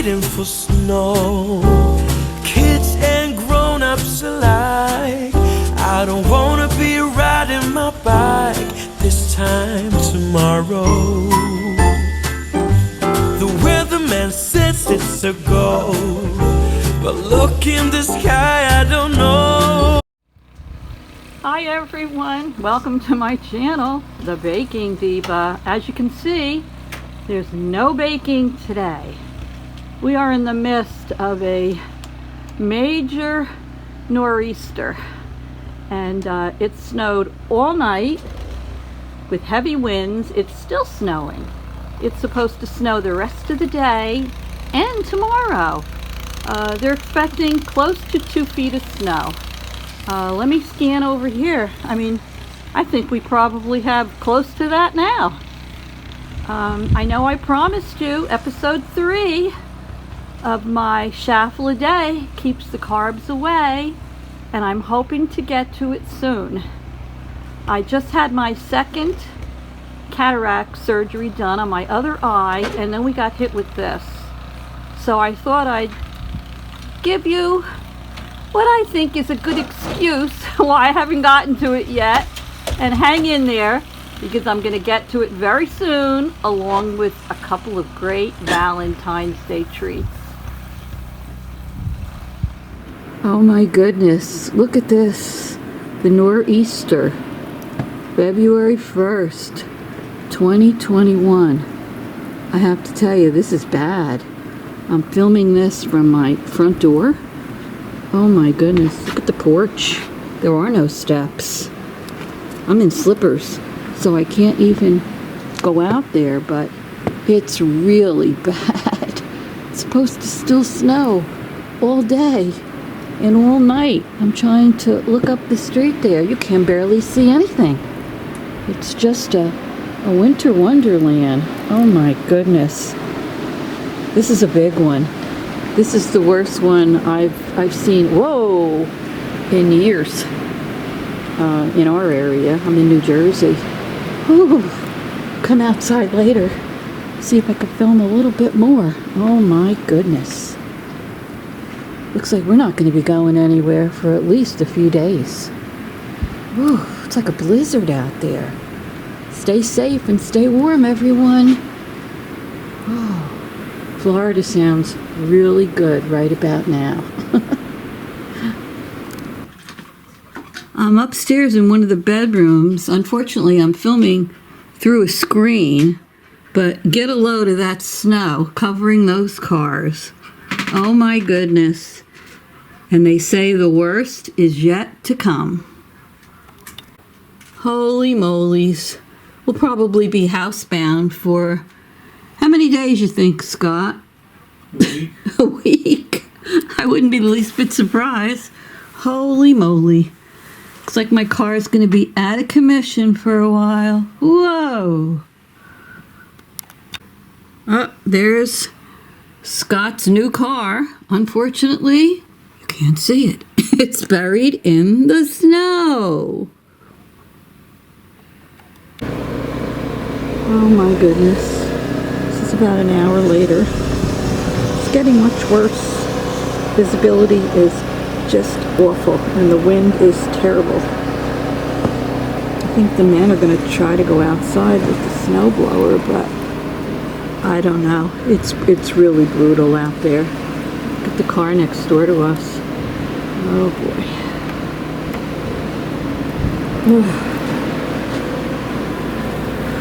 waiting for snow. Kids and grown-ups alike. I don't wanna be riding my bike this time tomorrow. The weatherman says it's a go, but look in the sky, I don't know. Hi everyone, welcome to my channel, The Baking Diva. As you can see, there's no baking today. We are in the midst of a major nor'easter, and it snowed all night with heavy winds. It's still snowing. It's supposed to snow the rest of the day and tomorrow. They're expecting close to 2 feet of snow. Let me scan over here. I think we probably have close to that now. I know I promised you episode 3 of my Chaffle a day keeps the carbs away, and I'm hoping to get to it soon. I just had my second cataract surgery done on my other eye, and then we got hit with this. So I thought I'd give you what I think is a good excuse why I haven't gotten to it yet, and hang in there because I'm going to get to it very soon, along with a couple of great Valentine's Day treats. Oh my goodness, look at this. The nor'easter, February 1st, 2021. I have to tell you, this is bad. I'm filming this from my front door. Oh my goodness, look at the porch. There are no steps. I'm in slippers, so I can't even go out there, but it's really bad. It's supposed to still snow all day and all night. I'm trying to look up the street there. You can barely see anything. It's just a winter wonderland. Oh my goodness. This is a big one. This is the worst one I've seen, whoa, in years in our area. I'm in New Jersey. Ooh, come outside later, see if I can film a little bit more. Oh my goodness. Looks like we're not going to be going anywhere for at least a few days. Ooh, it's like a blizzard out there. Stay safe and stay warm, everyone. Oh. Florida sounds really good right about now. I'm upstairs in one of the bedrooms. Unfortunately, I'm filming through a screen, but get a load of that snow covering those cars. Oh my goodness. And they say the worst is yet to come. Holy molies. We'll probably be housebound for how many days you think, Scott? A week? I wouldn't be the least bit surprised. Holy moly. Looks like my car is going to be out of commission for a while. Whoa. Oh, there's Scott's new car. Unfortunately, you can't see it. It's buried in the snow. Oh my goodness. About an hour later. It's getting much worse. Visibility is just awful, and the wind is terrible. I think the men are going to try to go outside with the snowblower, but I don't know. It's really brutal out there. Look at the car next door to us. Oh boy. Oof.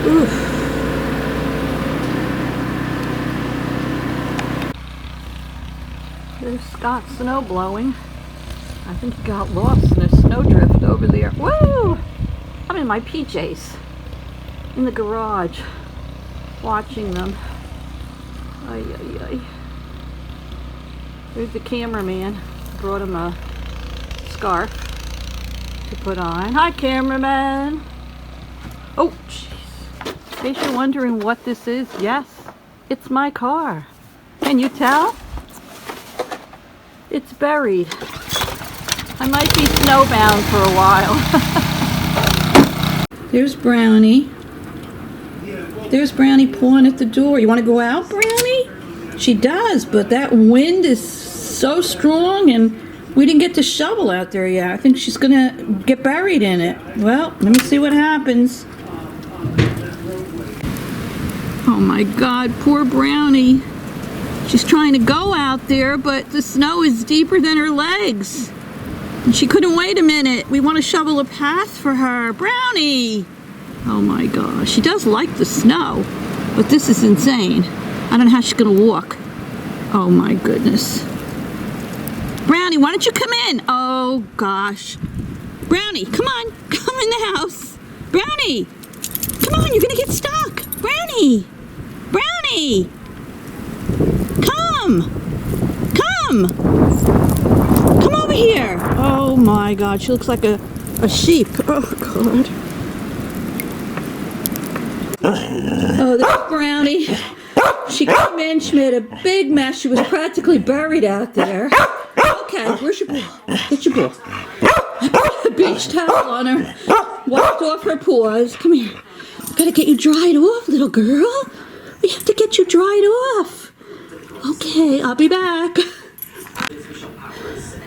Oof. There's Scott snow blowing. I think he got lost in a snowdrift over there. Woo! I'm in my PJs in the garage watching them. Ay, ay, ay. There's the cameraman. Brought him a scarf to put on. Hi, cameraman. Oh, jeez. In case you're wondering what this is, yes, it's my car. Can you tell? It's buried. I might be snowbound for a while. There's Brownie. There's Brownie pulling at the door. You want to go out, Brownie? She does, but that wind is so strong and we didn't get to shovel out there yet. I think she's gonna get buried in it. Well, let me see what happens. Oh my God, poor Brownie. She's trying to go out there, but the snow is deeper than her legs. And she couldn't wait a minute. We want to shovel a path for her. Brownie! Oh my gosh, she does like the snow, but this is insane. I don't know how she's gonna walk. Oh my goodness. Brownie, why don't you come in? Oh gosh. Brownie, come on, come in the house. Brownie, come on, you're gonna get stuck. Brownie, Brownie, come, come over here. Oh my God, she looks like a sheep. Oh God. Oh, there's Brownie. She came in, she made a big mess. She was practically buried out there. Okay, where's your ball? Get your ball. I put a beach towel on her, wiped off her paws. Come here. Gotta get you dried off, little girl. We have to get you dried off. Okay, I'll be back.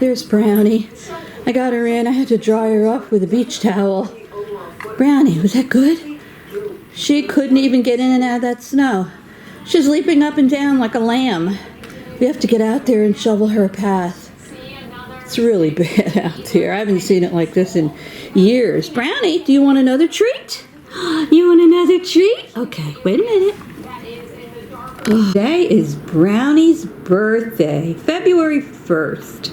There's Brownie. I got her in. I had to dry her off with a beach towel. Brownie, was that good? She couldn't even get in and out of that snow. She's leaping up and down like a lamb. We have to get out there and shovel her a path. It's really bad out there. I haven't seen it like this in years. Brownie, do you want another treat? You want another treat? Okay, wait a minute. Today is Brownie's birthday, February 1st.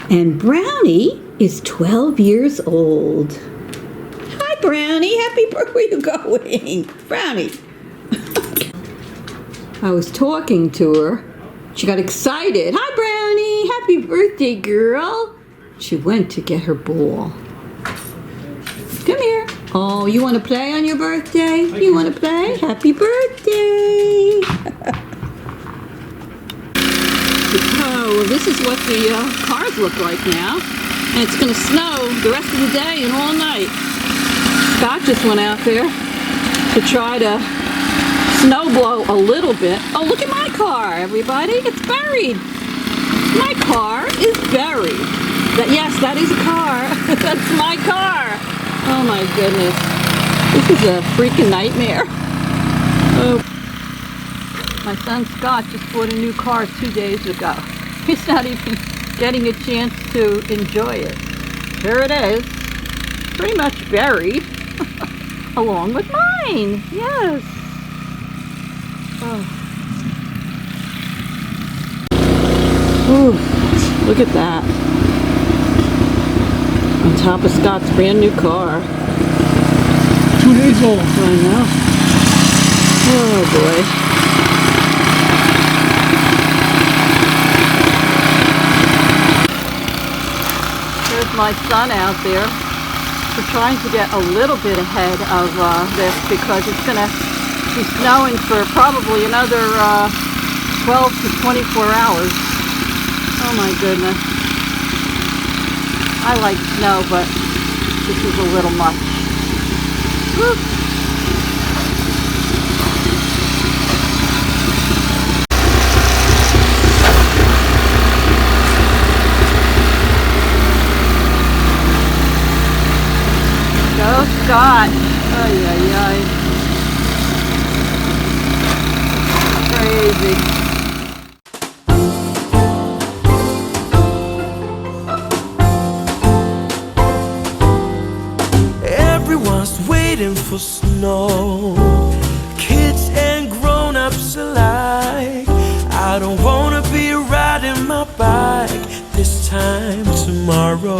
And Brownie is 12 years old. Hi, Brownie. Happy birthday. Where are you going? Brownie. I was talking to her. She got excited. Hi, Brownie. Happy birthday, girl. She went to get her ball. Come here. Oh, you want to play on your birthday? You want to play? Happy birthday. Oh, this is what the cars look like now. And it's going to snow the rest of the day and all night. Scott just went out there to try to snow blow a little bit. Oh, look at my car, everybody. It's buried. My car is buried. Yes, that is a car. That's my car. Oh my goodness. This is a freaking nightmare. Oh. My son Scott just bought a new car 2 days ago. He's not even getting a chance to enjoy it. There it is. Pretty much buried. Along with mine. Yes. Oh. Ooh, look at that. On top of Scott's brand new car. 2 days old. I know. Oh boy. There's my son out there. We're trying to get a little bit ahead of this because it's going to be snowing for probably another 12 to 24 hours. Oh my goodness. I like snow, but this is a little much. Woo. Go Scott. Ay, ay, ay. Crazy. Everyone's waiting for snow, kids and grown-ups alike. I don't wanna be riding my bike this time tomorrow.